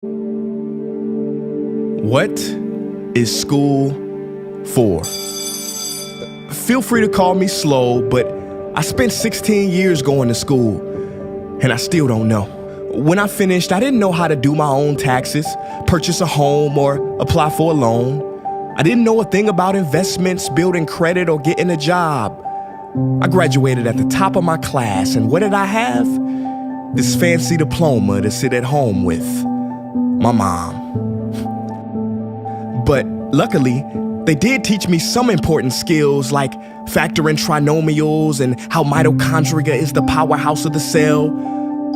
What is school for? Feel free to call me slow, but I spent 16 years going to school, and I still don't know. When I finished, I didn't know how to do my own taxes, purchase a home, or apply for a loan. I didn't know a thing about investments, building credit, or getting a job. I graduated at the top of my class, and what did I have? This fancy diploma to sit at home with my mom. But luckily, they did teach me some important skills like factoring trinomials and how mitochondria is the powerhouse of the cell.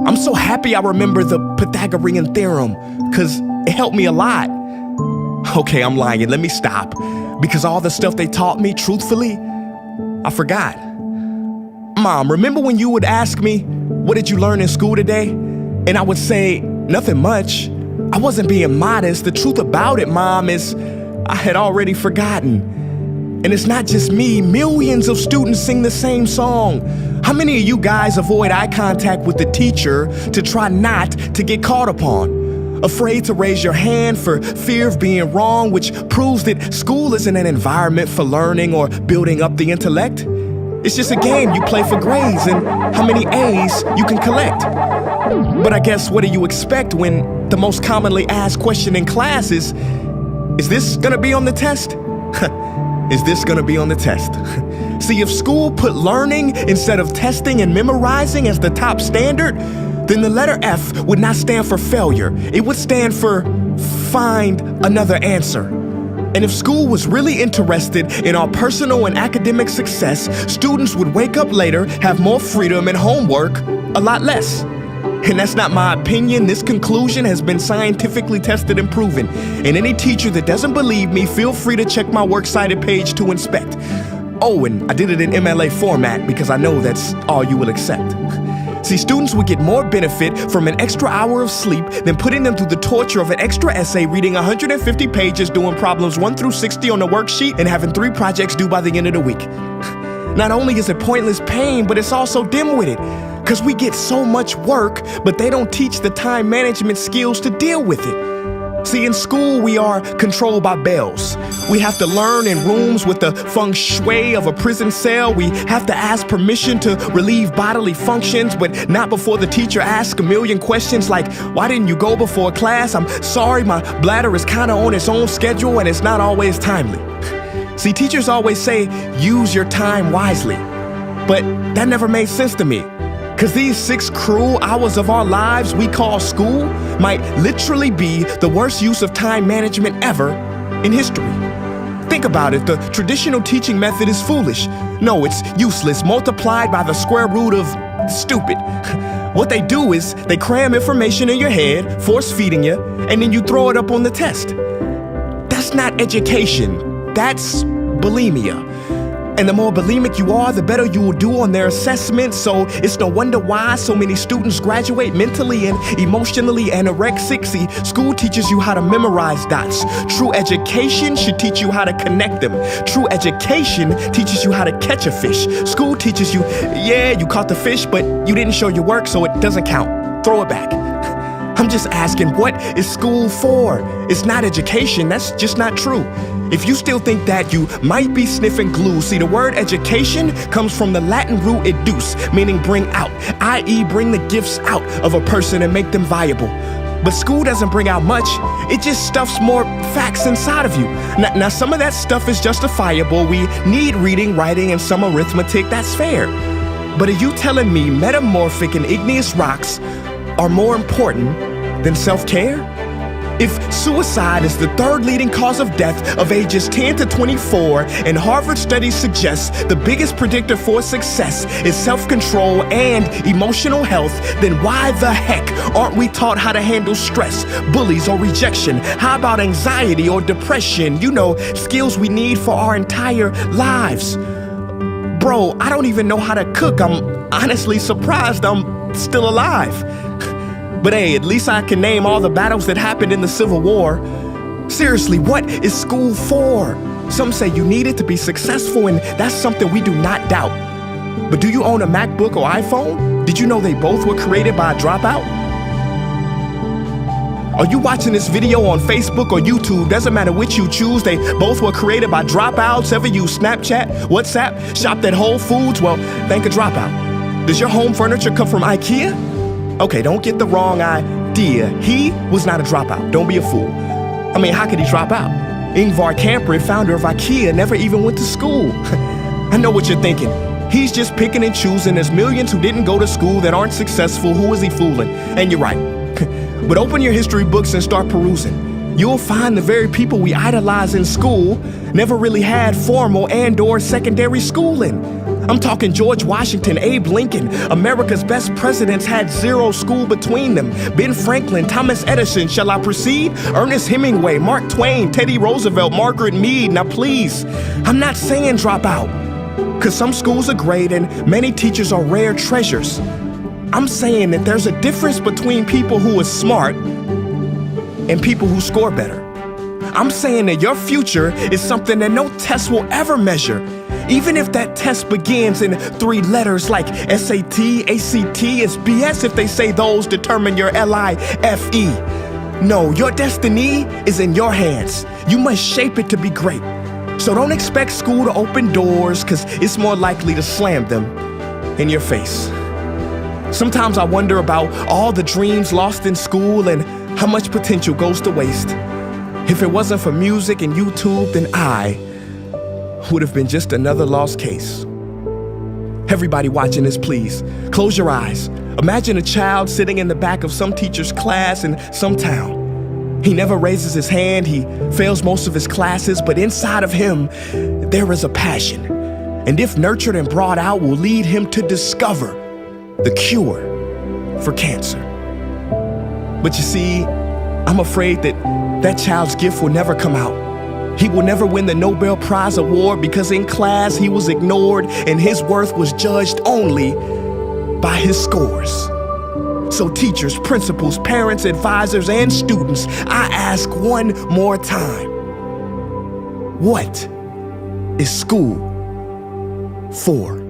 I'm so happy I remember the Pythagorean theorem, because it helped me a lot. Okay, I'm lying. Let me stop. Because all the stuff they taught me, truthfully, I forgot. Mom, remember when you would ask me, what did you learn in school today? And I would say, nothing much. I wasn't being modest. The truth about it, Mom, is I had already forgotten. And it's not just me. Millions of students sing the same song. How many of you guys avoid eye contact with the teacher to try not to get caught upon? Afraid to raise your hand for fear of being wrong, which proves that school isn't an environment for learning or building up the intellect. It's just a game you play for grades and how many A's you can collect. But I guess what do you expect when the most commonly asked question in class is this gonna be on the test? Is this gonna be on the test? See, if school put learning instead of testing and memorizing as the top standard, then the letter F would not stand for failure. It would stand for find another answer. And if school was really interested in our personal and academic success, students would wake up later, have more freedom, and homework a lot less. And that's not my opinion. This conclusion has been scientifically tested and proven. And any teacher that doesn't believe me, feel free to check my works cited page to inspect. Oh, and I did it in MLA format because I know that's all you will accept. See, students would get more benefit from an extra hour of sleep than putting them through the torture of an extra essay, reading 150 pages, doing problems 1 through 60 on the worksheet, and having 3 projects due by the end of the week. Not only is it pointless pain, but it's also dim-witted, because we get so much work, but they don't teach the time management skills to deal with it. See, in school, we are controlled by bells. We have to learn in rooms with the feng shui of a prison cell. We have to ask permission to relieve bodily functions, but not before the teacher asks a million questions like, why didn't you go before class? I'm sorry, my bladder is kind of on its own schedule and it's not always timely. See, teachers always say, use your time wisely. But that never made sense to me. Because these 6 cruel hours of our lives we call school might literally be the worst use of time management ever in history. Think about it, the traditional teaching method is foolish. No, it's useless, multiplied by the square root of stupid. What they do is they cram information in your head, force feeding you, and then you throw it up on the test. That's not education, that's bulimia. And the more bulimic you are, the better you will do on their assessments. So it's no wonder why so many students graduate mentally and emotionally anorexic. See, school teaches you how to memorize dots. True education should teach you how to connect them. True education teaches you how to catch a fish. School teaches you, yeah, you caught the fish, but you didn't show your work, so it doesn't count. Throw it back. I'm just asking, what is school for? It's not education, that's just not true. If you still think that, you might be sniffing glue. See, the word education comes from the Latin root educe, meaning bring out, i.e. bring the gifts out of a person and make them viable. But school doesn't bring out much, it just stuffs more facts inside of you. Now some of that stuff is justifiable. We need reading, writing, and some arithmetic, that's fair. But are you telling me metamorphic and igneous rocks are more important than self-care? If suicide is the 3rd leading cause of death of ages 10 to 24, and Harvard studies suggest the biggest predictor for success is self-control and emotional health, then why the heck aren't we taught how to handle stress, bullies, or rejection? How about anxiety or depression? You know, skills we need for our entire lives. Bro, I don't even know how to cook. I'm honestly surprised I'm still alive. But hey, at least I can name all the battles that happened in the Civil War. Seriously, what is school for? Some say you need it to be successful, and that's something we do not doubt. But do you own a MacBook or iPhone? Did you know they both were created by a dropout? Are you watching this video on Facebook or YouTube? Doesn't matter which you choose. They both were created by dropouts. Ever use Snapchat, WhatsApp, shopped at Whole Foods? Well, thank a dropout. Does your home furniture come from IKEA? Okay, don't get the wrong idea. He was not a dropout. Don't be a fool. I mean, how could he drop out? Ingvar Kamprad, founder of IKEA, never even went to school. I know what you're thinking. He's just picking and choosing. There's millions who didn't go to school that aren't successful. Who is he fooling? And you're right. But open your history books and start perusing. You'll find the very people we idolize in school never really had formal and/or secondary schooling. I'm talking George Washington, Abe Lincoln. America's best presidents had zero school between them. Ben Franklin, Thomas Edison, shall I proceed? Ernest Hemingway, Mark Twain, Teddy Roosevelt, Margaret Mead. Now please, I'm not saying drop out, because some schools are great and many teachers are rare treasures. I'm saying that there's a difference between people who are smart and people who score better. I'm saying that your future is something that no test will ever measure. Even if that test begins in 3 letters like SAT, ACT, it's BS if they say those determine your LIFE. No, your destiny is in your hands. You must shape it to be great. So don't expect school to open doors, because it's more likely to slam them in your face. Sometimes I wonder about all the dreams lost in school and how much potential goes to waste. If it wasn't for music and YouTube, then I would have been just another lost case. Everybody watching this, please, close your eyes. Imagine a child sitting in the back of some teacher's class in some town. He never raises his hand, he fails most of his classes, but inside of him, there is a passion. And if nurtured and brought out, will lead him to discover the cure for cancer. But you see, I'm afraid that child's gift will never come out. He will never win the Nobel Prize award because in class he was ignored and his worth was judged only by his scores. So teachers, principals, parents, advisors, and students, I ask one more time, what is school for?